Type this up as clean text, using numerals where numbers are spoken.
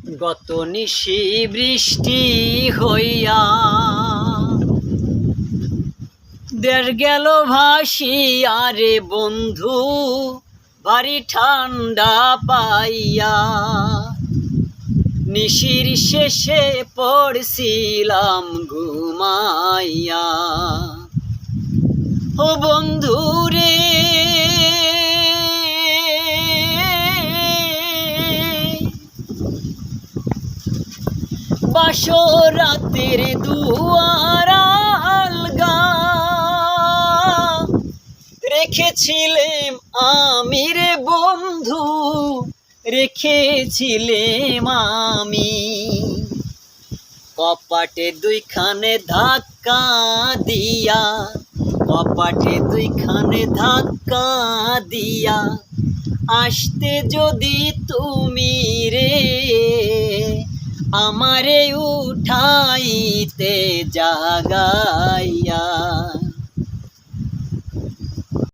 গত নিশি বৃষ্টি হইয়া দের গেল ভাসিয়া রে বন্ধু, ভারী ঠান্ডা পাইয়া। নিশির শেষে পড়ছিলাম ঘুমাইয়া। ও বন্ধু রে, বাসরাতের দুয়ার আলগা রেখেছিলেম আমি রে বন্ধু, রেখেছিলেম আমি। কপাটে দুইখানে ধাক্কা দিয়া, কপাটে দুইখানে ধাক্কা দিয়া, আসতে যদি তুমি রে আমারে উঠাইতে জাগাইয়া।